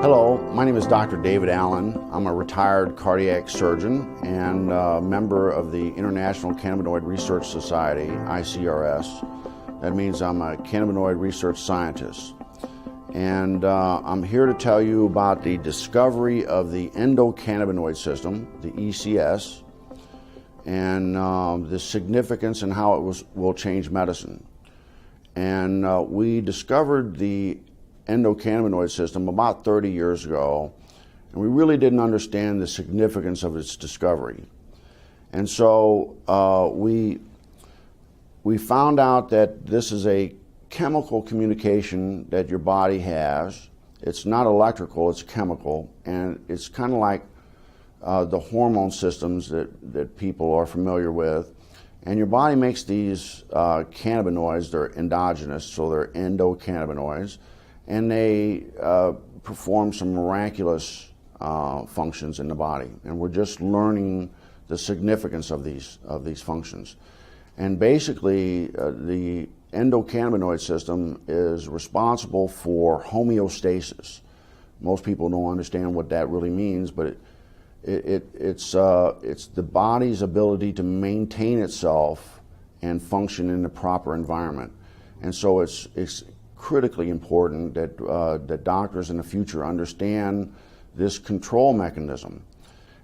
Hello, my name is Dr. David Allen. I'm a retired cardiac surgeon and member of the International Cannabinoid Research Society, ICRS. That means I'm a cannabinoid research scientist. And I'm here to tell you about the discovery of the endocannabinoid system, the ECS, and the significance and how it will change medicine. And we discovered the endocannabinoid system about 30 years ago, and we really didn't understand the significance of its discovery. And so we found out that this is a chemical communication that your body has. It's not electrical, it's chemical, and it's kind of like the hormone systems that people are familiar with. And your body makes these cannabinoids. They're endogenous, so they're endocannabinoids, and they perform some miraculous functions in the body. And we're just learning the significance of these functions. And basically, the endocannabinoid system is responsible for homeostasis. Most people don't understand what that really means, but it's the body's ability to maintain itself and function in the proper environment. And so it's critically important that doctors in the future understand this control mechanism.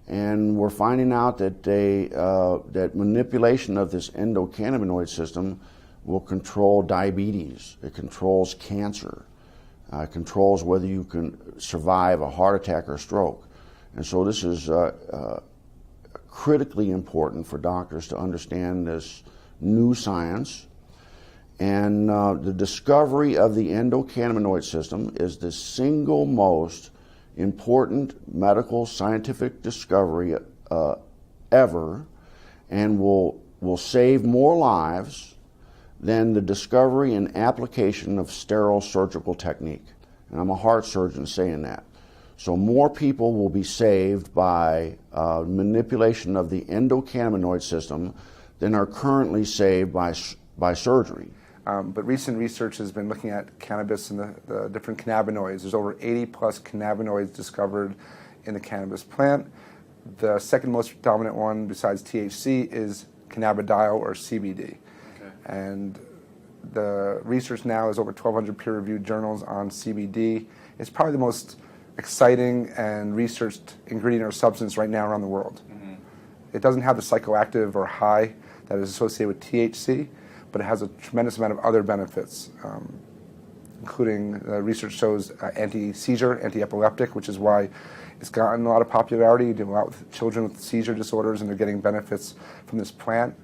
And we're finding out that that manipulation of this endocannabinoid system will control diabetes. It controls cancer. It controls whether you can survive a heart attack or stroke. And so this is critically important for doctors to understand this new science. And the discovery of the endocannabinoid system is the single most important medical scientific discovery ever, and will save more lives than the discovery and application of sterile surgical technique. And I'm a heart surgeon saying that. So more people will be saved by manipulation of the endocannabinoid system than are currently saved by surgery. But recent research has been looking at cannabis and the different cannabinoids. There's over 80 plus cannabinoids discovered in the cannabis plant. The second most dominant one besides THC is cannabidiol or CBD. Okay. And the research now is over 1,200 peer-reviewed journals on CBD. It's probably the most exciting and researched ingredient or substance right now around the world. Mm-hmm. It doesn't have the psychoactive or high that is associated with THC, but it has a tremendous amount of other benefits, including research shows anti-seizure, anti-epileptic, which is why it's gotten a lot of popularity. You do a lot with children with seizure disorders, and they're getting benefits from this plant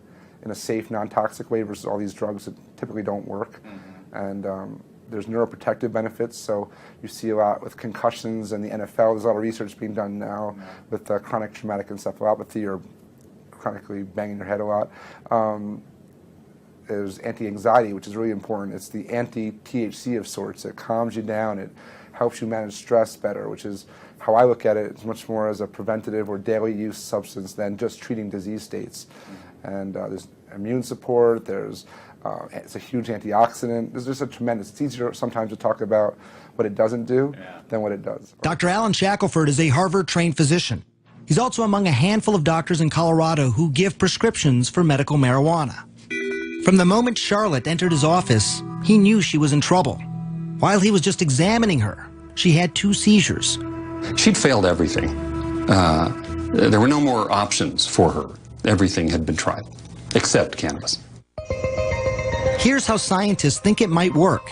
in a safe, non-toxic way versus all these drugs that typically don't work. Mm-hmm. And there's neuroprotective benefits, so you see a lot with concussions and the NFL. There's a lot of research being done now with chronic traumatic encephalopathy or chronically banging your head a lot. There's anti-anxiety, which is really important. It's the anti-THC of sorts. It calms you down. It helps you manage stress better, which is how I look at it. It's much more as a preventative or daily use substance than just treating disease states. And there's immune support. It's a huge antioxidant. There's just a tremendous. It's easier sometimes to talk about what it doesn't do than what it does. Dr. Alan Shackelford is a Harvard-trained physician. He's also among a handful of doctors in Colorado who give prescriptions for medical marijuana. From the moment Charlotte entered his office, he knew she was in trouble. While he was just examining her, she had 2 seizures. She'd failed everything. There were no more options for her. Everything had been tried, except cannabis. Here's how scientists think it might work.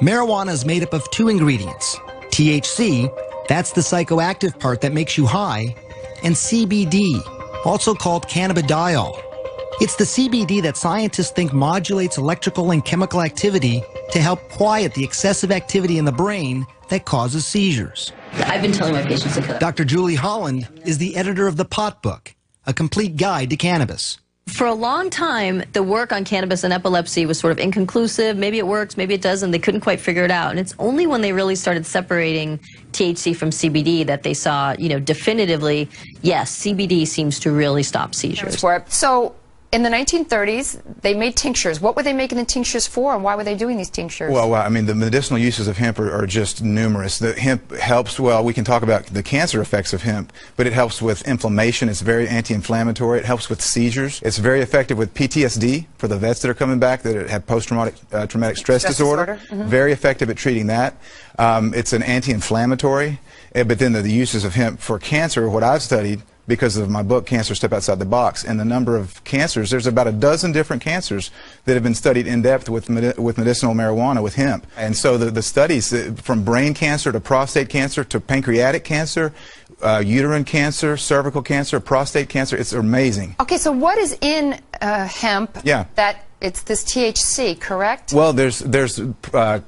Marijuana is made up of 2 ingredients. THC, that's the psychoactive part that makes you high, and CBD, also called cannabidiol. It's the CBD that scientists think modulates electrical and chemical activity to help quiet the excessive activity in the brain that causes seizures. I've been telling my patients to cut. Dr. Julie Holland is the editor of The Pot Book, a complete guide to cannabis. For a long time, the work on cannabis and epilepsy was sort of inconclusive. Maybe it works, maybe it doesn't. They couldn't quite figure it out. And it's only when they really started separating THC from CBD that they saw, definitively, yes, CBD seems to really stop seizures. So in the 1930s, they made tinctures. What were they making the tinctures for, and why were they doing these tinctures? Well, I mean, the medicinal uses of hemp are just numerous. The hemp helps, well, we can talk about the cancer effects of hemp, but it helps with inflammation. It's very anti-inflammatory. It helps with seizures. It's very effective with PTSD for the vets that are coming back that have post-traumatic traumatic stress disorder. Very effective at treating that. It's an anti-inflammatory. But then the uses of hemp for cancer, what I've studied, because of my book, Cancer Step Outside the Box, and the number of cancers, there's about a dozen different cancers that have been studied in depth with medicinal marijuana, with hemp. And so the studies, from brain cancer to prostate cancer to pancreatic cancer, uterine cancer, cervical cancer, prostate cancer, it's amazing. Okay, so what is in hemp that it's this THC, correct? Well, there's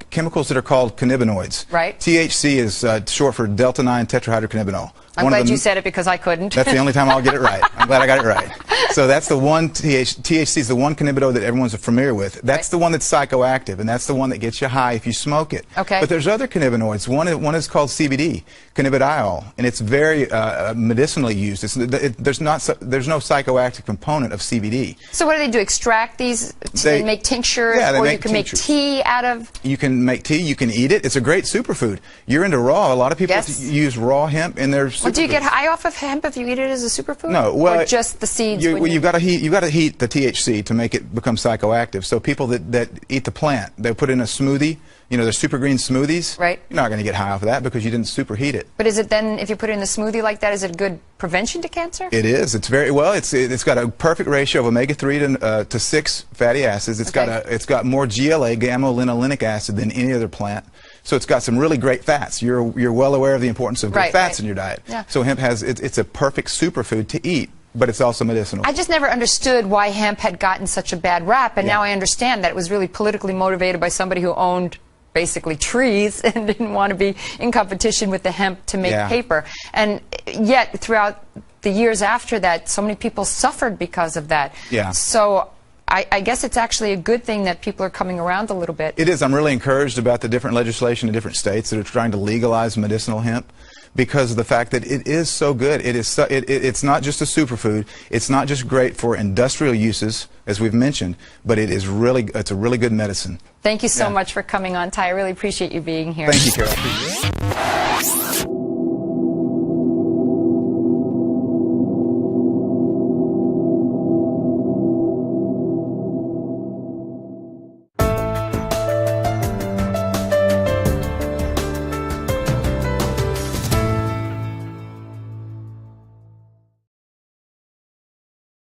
chemicals that are called cannabinoids. Right. THC is short for delta-9 tetrahydrocannabinol. I'm glad you said it because I couldn't. That's the only time I'll get it right. I'm glad I got it right. So that's the one, THC is the one cannabinoid that everyone's familiar with. That's the one that's psychoactive, and that's the one that gets you high if you smoke it. Okay. But there's other cannabinoids. One is called CBD, cannabidiol, and it's very medicinally used. There's no psychoactive component of CBD. So what do? Extract these and make tinctures, or you can make tea out of? You can make tea. You can eat it. It's a great superfood. You're into raw. A lot of people use raw hemp in their superfoods. Well, do you get high off of hemp if you eat it as a superfood? No, well, or just the seeds. You've got to heat the THC to make it become psychoactive. So people that eat the plant, they put in a smoothie. You know, the super green smoothies. Right. You're not going to get high off of that because you didn't superheat it. But is it then, if you put it in the smoothie like that, is it good prevention to cancer? It is. It's very well. It's got a perfect ratio of omega-3 to 6 fatty acids. It's got more GLA, gamma-linolenic acid, than any other plant. So it's got some really great fats. You're well aware of the importance of good fats in your diet. Yeah. So hemp it's a perfect superfood to eat, but it's also medicinal. I just never understood why hemp had gotten such a bad rap, and now I understand that it was really politically motivated by somebody who owned basically trees and didn't want to be in competition with the hemp to make paper. And yet throughout the years after that, so many people suffered because of that. Yeah. So I guess it's actually a good thing that people are coming around a little bit. It is. I'm really encouraged about the different legislation in different states that are trying to legalize medicinal hemp, because of the fact that it is so good. It's not just a superfood. It's not just great for industrial uses, as we've mentioned, but it's a really good medicine. Thank you so much for coming on, Ty. I really appreciate you being here. Thank you, Carol.